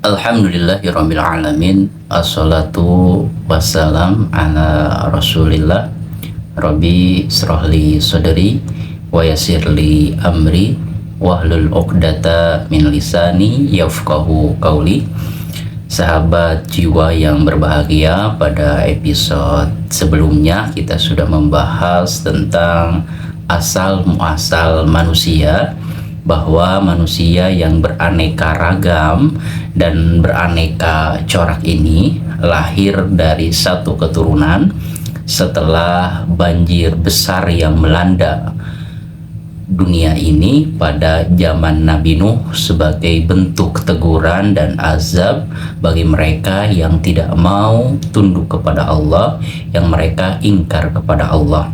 Alhamdulillahirabbil alamin. Assalatu wassalam ala Rasulillah. Rabbi shrahli sadri wa yassirli amri wahlul 'uqdata min lisani yafqahu qauli. Sahabat jiwa yang berbahagia, pada episode sebelumnya kita sudah membahas tentang asal muasal manusia, bahwa manusia yang beraneka ragam dan beraneka corak ini lahir dari satu keturunan setelah banjir besar yang melanda dunia ini pada zaman Nabi Nuh sebagai bentuk teguran dan azab bagi mereka yang tidak mau tunduk kepada Allah, yang mereka ingkar kepada Allah.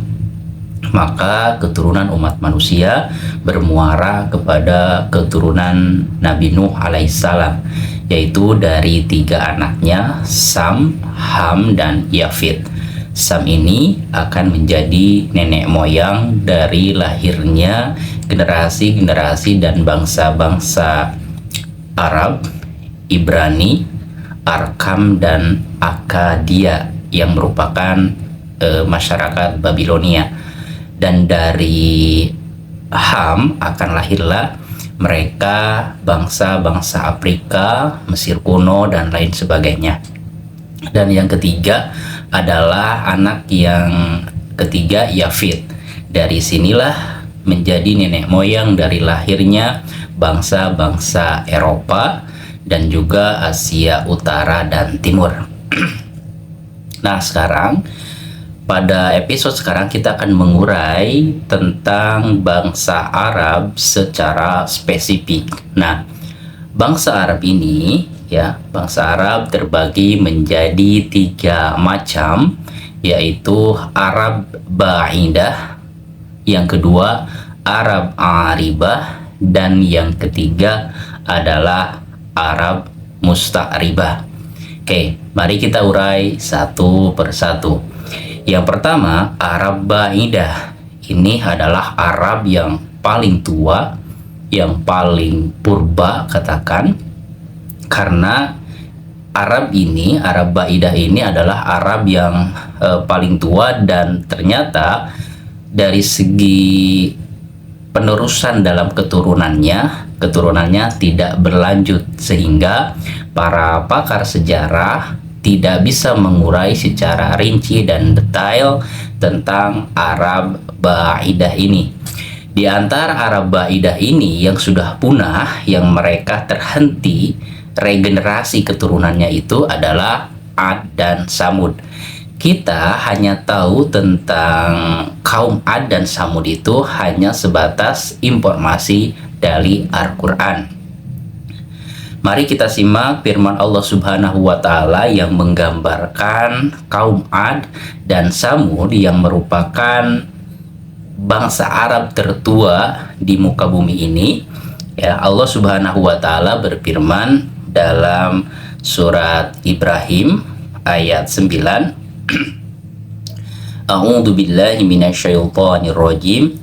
Maka keturunan umat manusia bermuara kepada keturunan Nabi Nuh alaihissalam, yaitu dari 3 anaknya, Sam, Ham, dan Yafid. Sam ini akan menjadi nenek moyang dari lahirnya generasi-generasi dan bangsa-bangsa Arab, Ibrani, Arkam, dan Akadia yang merupakan masyarakat Babilonia. Dan dari Ham akan lahirlah mereka bangsa-bangsa Afrika, Mesir kuno, dan lain sebagainya. Dan yang ketiga adalah anak yang ketiga, Yafid. Dari sinilah menjadi nenek moyang dari lahirnya bangsa-bangsa Eropa dan juga Asia Utara dan Timur. Nah, pada episode sekarang kita akan mengurai tentang bangsa Arab secara spesifik. Nah, bangsa Arab ini, bangsa Arab terbagi menjadi 3 macam, yaitu Arab Ba'idah, yang kedua Arab Aribah, dan yang ketiga adalah Arab Musta'ribah. Oke, mari kita urai satu persatu. Yang pertama, Arab Ba'idah. Ini adalah Arab yang paling tua, yang paling purba katakan, karena Arab Ba'idah ini adalah Arab yang paling tua, dan ternyata dari segi penerusan dalam keturunannya tidak berlanjut, sehingga para pakar sejarah tidak bisa mengurai secara rinci dan detail tentang Arab Ba'idah ini. Di antara Arab Ba'idah ini yang sudah punah, yang mereka terhenti regenerasi keturunannya, itu adalah Ad dan Samud. Kita hanya tahu tentang kaum Ad dan Samud itu hanya sebatas informasi dari Al-Quran. Mari kita simak firman Allah Subhanahu wa Ta'ala yang menggambarkan kaum Ad dan Samud yang merupakan bangsa Arab tertua di muka bumi ini. Allah Subhanahu wa Ta'ala berfirman dalam surat Ibrahim ayat 9. A'udzu billahi minasyaitonir rajim.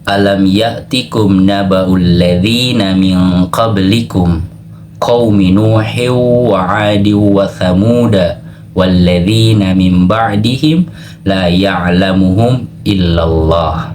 Alam ya'tikum naba'ul ladzina min qablikum qaumi Nuhin wa 'adin wa thamuda walladzina min ba'dihim la ya'lamuhum illallah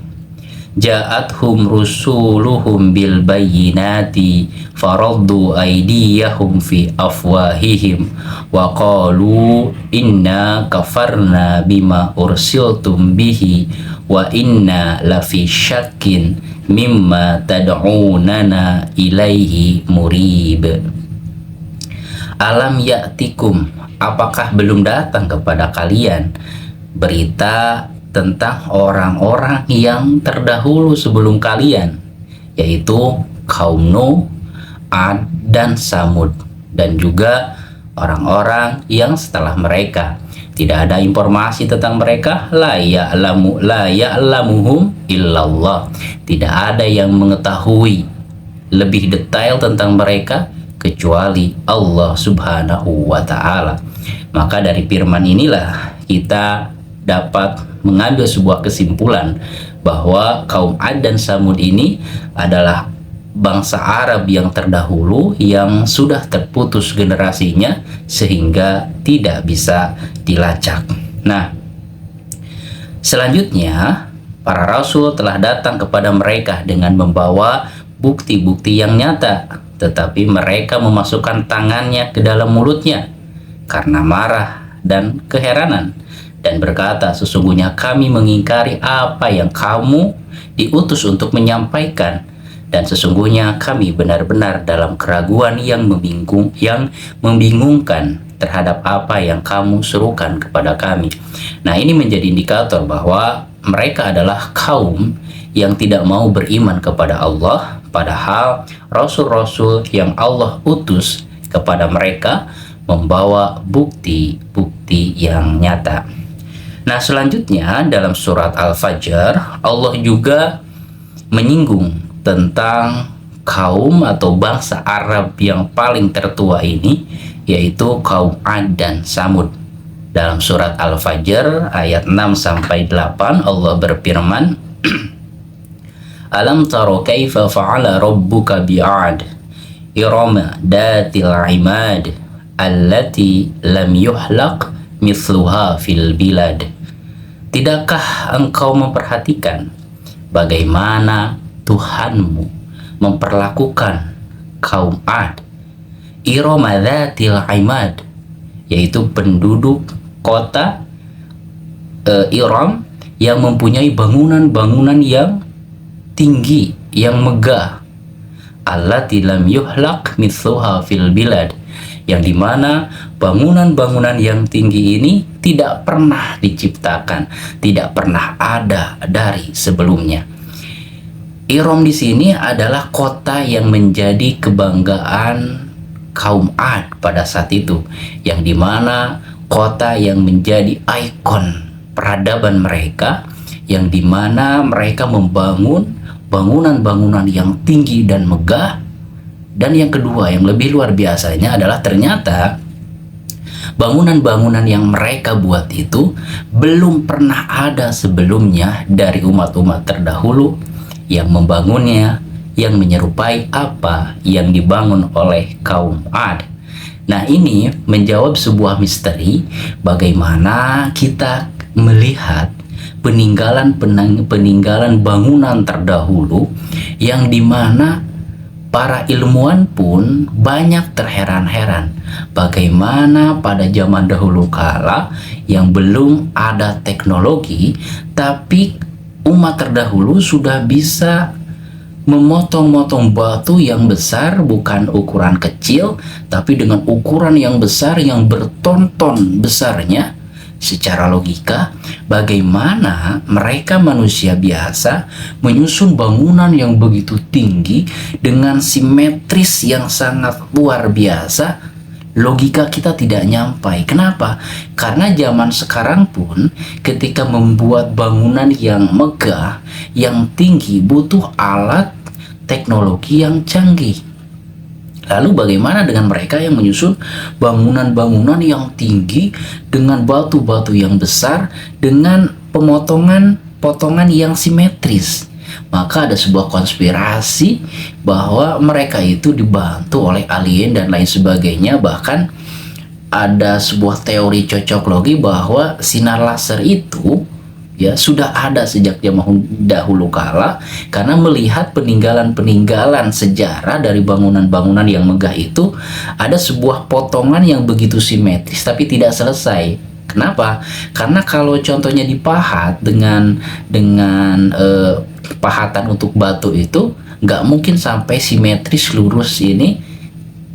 ja'athum rusuluhum bil bayyinati faraddu aydiyahum fi afwahihim wa qalu inna kafarna bima ursiltum bihi wa inna lafi syakkin mimma tad'unana ilaihi murib. Alam ya'tikum, apakah belum datang kepada kalian berita tentang orang-orang yang terdahulu sebelum kalian, yaitu kaum Nuh, Ad, dan Samud, dan juga orang-orang yang setelah mereka. Tidak ada informasi tentang mereka. La ya'lamuhum illallah. Tidak ada yang mengetahui lebih detail tentang mereka kecuali Allah Subhanahu wa Ta'ala. Maka dari firman inilah kita dapat mengambil sebuah kesimpulan bahwa kaum Ad dan Samud ini adalah bangsa Arab yang terdahulu yang sudah terputus generasinya sehingga tidak bisa dilacak. Nah, selanjutnya para rasul telah datang kepada mereka dengan membawa bukti-bukti yang nyata, tetapi mereka memasukkan tangannya ke dalam mulutnya karena marah dan keheranan dan berkata, sesungguhnya kami mengingkari apa yang kamu diutus untuk menyampaikan, dan sesungguhnya kami benar-benar dalam keraguan yang membingungkan terhadap apa yang kamu serukan kepada kami. Nah, ini menjadi indikator bahwa mereka adalah kaum yang tidak mau beriman kepada Allah, padahal rasul-rasul yang Allah utus kepada mereka membawa bukti-bukti yang nyata. Nah, selanjutnya dalam surat Al-Fajr, Allah juga menyinggung tentang kaum atau bangsa Arab yang paling tertua ini, yaitu kaum Ad dan Samud. Dalam surat Al-Fajr ayat 6-8 Allah berfirman, Alam taro kaifa fa'ala rabbuka bi'ad irama datil imad allati lam yuhlaq mithluha fil bilad. Tidakkah engkau memperhatikan bagaimana Tuhanmu memperlakukan kaum Ad, irama datil imad, yaitu penduduk kota Iram yang mempunyai bangunan-bangunan yang tinggi, yang megah, allati lam yuhlaq mithluha fil bilad, yang dimana bangunan-bangunan yang tinggi ini tidak pernah diciptakan, tidak pernah ada dari sebelumnya. Iram di sini adalah kota yang menjadi kebanggaan kaum Ad pada saat itu, yang dimana kota yang menjadi ikon peradaban mereka, yang dimana mereka membangun bangunan-bangunan yang tinggi dan megah. Dan yang kedua yang lebih luar biasanya adalah ternyata bangunan-bangunan yang mereka buat itu belum pernah ada sebelumnya dari umat-umat terdahulu yang membangunnya, yang menyerupai apa yang dibangun oleh kaum Ad. Nah, ini menjawab sebuah misteri bagaimana kita melihat peninggalan bangunan terdahulu yang dimana para ilmuwan pun banyak terheran-heran bagaimana pada zaman dahulu kala yang belum ada teknologi, tapi umat terdahulu sudah bisa memotong-motong batu yang besar, bukan ukuran kecil, tapi dengan ukuran yang besar yang bertonton besarnya. Secara logika, bagaimana mereka manusia biasa menyusun bangunan yang begitu tinggi dengan simetris yang sangat luar biasa? Logika kita tidak nyampai. Kenapa? Karena zaman sekarang pun ketika membuat bangunan yang megah, yang tinggi, butuh alat teknologi yang canggih. Lalu bagaimana dengan mereka yang menyusun bangunan-bangunan yang tinggi dengan batu-batu yang besar, dengan potongan yang simetris? Maka ada sebuah konspirasi bahwa mereka itu dibantu oleh alien dan lain sebagainya. Bahkan ada sebuah teori cocoklogi bahwa sinar laser itu ya sudah ada sejak zaman dahulu kala, karena melihat peninggalan-peninggalan sejarah dari bangunan-bangunan yang megah itu ada sebuah potongan yang begitu simetris tapi tidak selesai. Kenapa? Karena kalau contohnya dipahat dengan pahatan untuk batu itu nggak mungkin sampai simetris lurus ini.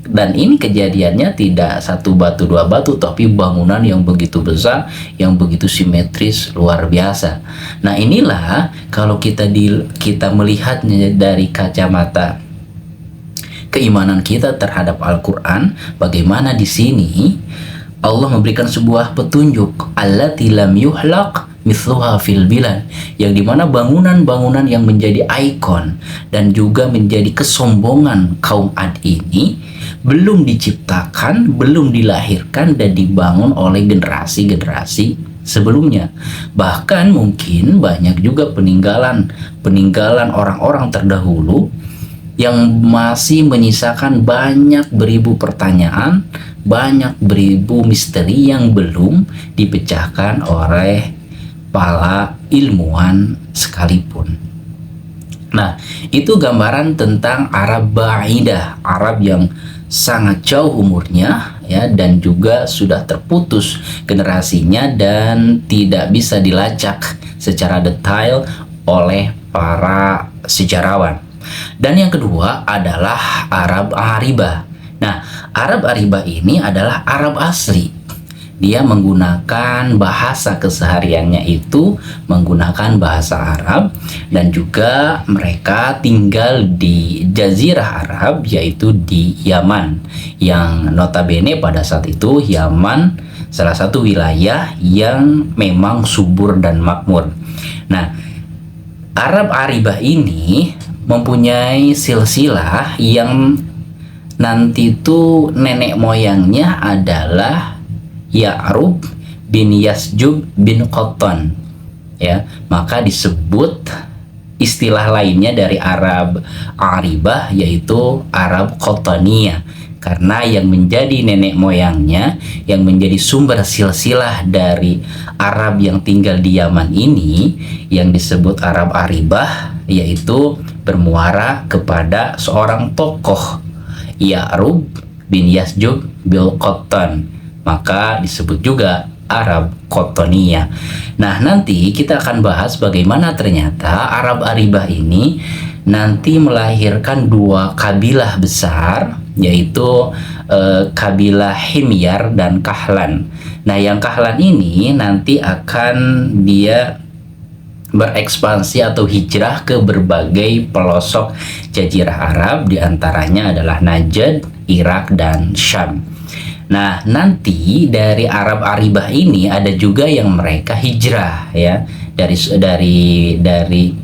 Dan ini kejadiannya tidak satu batu dua batu, tapi bangunan yang begitu besar, yang begitu simetris luar biasa. Nah, inilah kalau kita melihatnya dari kacamata keimanan kita terhadap Al-Quran, bagaimana di sini Allah memberikan sebuah petunjuk, allati lam yuhlaq mithluha fil bilad, yang dimana bangunan-bangunan yang menjadi ikon dan juga menjadi kesombongan kaum Ad ini belum diciptakan, belum dilahirkan dan dibangun oleh generasi-generasi sebelumnya. Bahkan mungkin banyak juga peninggalan orang-orang terdahulu yang masih menyisakan banyak beribu pertanyaan, banyak beribu misteri yang belum dipecahkan oleh para ilmuwan sekalipun. Nah, itu gambaran tentang Arab Ba'idah, Arab yang sangat jauh umurnya ya, dan juga sudah terputus generasinya dan tidak bisa dilacak secara detail oleh para sejarawan. Dan yang kedua adalah Arab Aribah. Nah, Arab Aribah ini adalah Arab asli. Dia menggunakan bahasa kesehariannya itu menggunakan bahasa Arab, dan juga mereka tinggal di Jazirah Arab, yaitu di Yaman, yang notabene pada saat itu Yaman salah satu wilayah yang memang subur dan makmur. Nah, Arab Aribah ini mempunyai silsilah yang nanti itu nenek moyangnya adalah Ya'rub bin Yasjub bin Qattan, ya, maka disebut istilah lainnya dari Arab Aribah yaitu Arab Qattaniyah, karena yang menjadi nenek moyangnya, yang menjadi sumber silsilah dari Arab yang tinggal di Yaman ini yang disebut Arab Aribah, yaitu bermuara kepada seorang tokoh Ya'rub bin Yasjub bin Qattan, maka disebut juga Arab Qattaniyah. Nah, nanti kita akan bahas bagaimana ternyata Arab Aribah ini nanti melahirkan dua kabilah besar, yaitu kabilah Himyar dan Kahlan. Nah, yang Kahlan ini nanti akan dia berekspansi atau hijrah ke berbagai pelosok Jazirah Arab, diantaranya adalah Najd, Irak, dan Syam. Nah, nanti dari Arab Aribah ini ada juga yang mereka hijrah ya, dari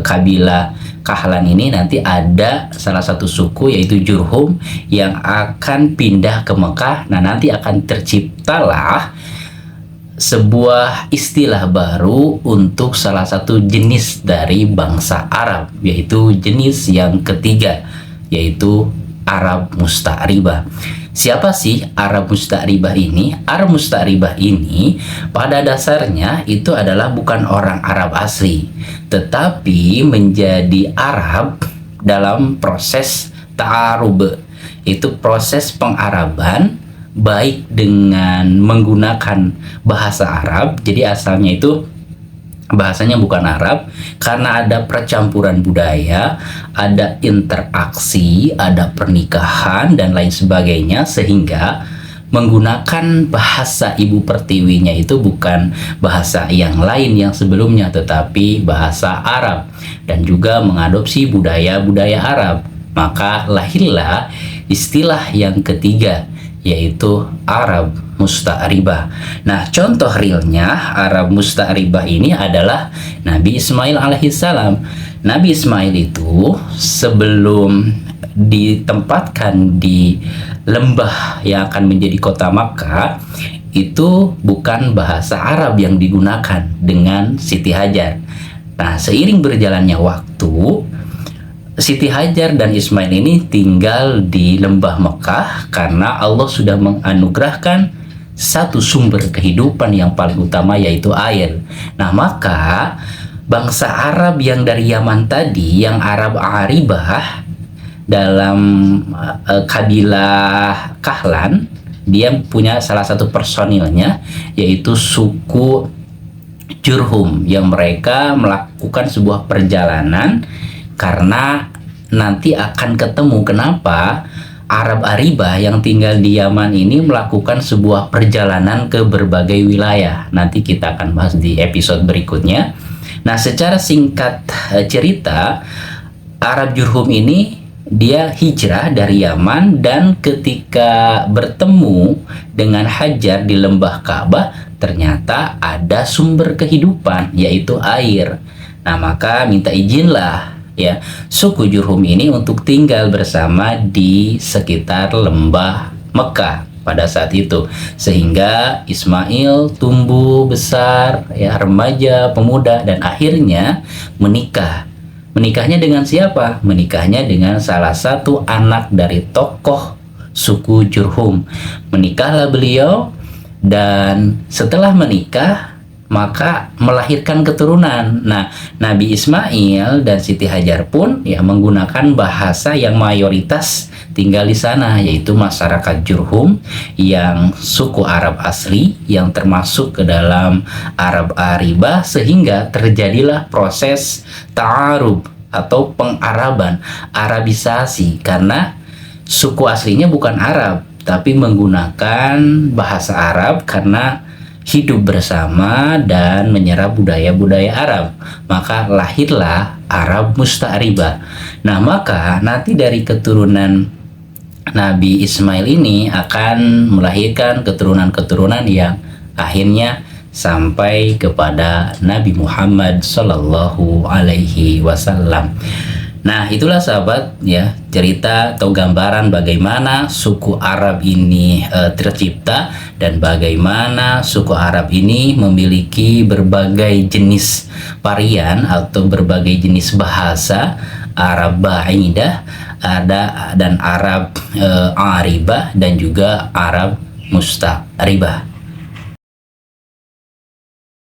kabilah Kahlan ini nanti ada salah satu suku yaitu Jurhum yang akan pindah ke Mekah. Nah, nanti akan terciptalah sebuah istilah baru untuk salah satu jenis dari bangsa Arab, yaitu jenis yang ketiga, yaitu Arab Musta'ribah. Siapa sih Arab Musta'ribah ini? Arab Musta'ribah ini pada dasarnya itu adalah bukan orang Arab asli, tetapi menjadi Arab dalam proses ta'arub. Itu proses pengaraban, baik dengan menggunakan bahasa Arab. Jadi asalnya itu bahasanya bukan Arab, karena ada percampuran budaya, ada interaksi, ada pernikahan dan lain sebagainya, sehingga menggunakan bahasa ibu pertiwinya itu bukan bahasa yang lain yang sebelumnya, tetapi bahasa Arab, dan juga mengadopsi budaya-budaya Arab. Maka lahirlah istilah yang ketiga, yaitu Arab Musta'ribah. Nah, contoh realnya Arab Musta'ribah ini adalah Nabi Ismail alaihissalam. Nabi Ismail itu sebelum ditempatkan di lembah yang akan menjadi kota Makkah, itu bukan bahasa Arab yang digunakan dengan Siti Hajar. Nah, seiring berjalannya waktu, Siti Hajar dan Ismail ini tinggal di lembah Mekah karena Allah sudah menganugerahkan satu sumber kehidupan yang paling utama, yaitu air. Nah, maka bangsa Arab yang dari Yaman tadi, yang Arab Aribah dalam kabilah Kahlan, dia punya salah satu personilnya yaitu suku Jurhum, yang mereka melakukan sebuah perjalanan karena nanti akan ketemu kenapa Arab Aribah yang tinggal di Yaman ini melakukan sebuah perjalanan ke berbagai wilayah. Nanti kita akan bahas di episode berikutnya. Nah, secara singkat cerita, Arab Jurhum ini dia hijrah dari Yaman, dan ketika bertemu dengan Hajar di lembah Ka'bah, ternyata ada sumber kehidupan, yaitu air. Nah, maka minta izinlah ya suku Jurhum ini untuk tinggal bersama di sekitar lembah Mekah pada saat itu, sehingga Ismail tumbuh besar ya, remaja, pemuda, dan akhirnya menikah Menikahnya dengan siapa? Menikahnya dengan salah satu anak dari tokoh suku Jurhum. Menikahlah beliau, dan setelah menikah maka melahirkan keturunan. Nah, Nabi Ismail dan Siti Hajar pun ya menggunakan bahasa yang mayoritas tinggal di sana, yaitu masyarakat Jurhum yang suku Arab asli yang termasuk ke dalam Arab Aribah, sehingga terjadilah proses ta'arub atau pengaraban, Arabisasi, karena suku aslinya bukan Arab tapi menggunakan bahasa Arab karena hidup bersama dan menyerap budaya-budaya Arab. Maka lahirlah Arab Musta'ribah. Nah, maka nanti dari keturunan Nabi Ismail ini akan melahirkan keturunan-keturunan yang akhirnya sampai kepada Nabi Muhammad Sallallahu Alaihi Wasallam. Nah, itulah sahabat ya, cerita atau gambaran bagaimana suku Arab ini tercipta, dan bagaimana suku Arab ini memiliki berbagai jenis varian atau berbagai jenis bahasa. Arab Ba'idah ada, dan Arab Aribah, dan juga Arab Musta'ribah.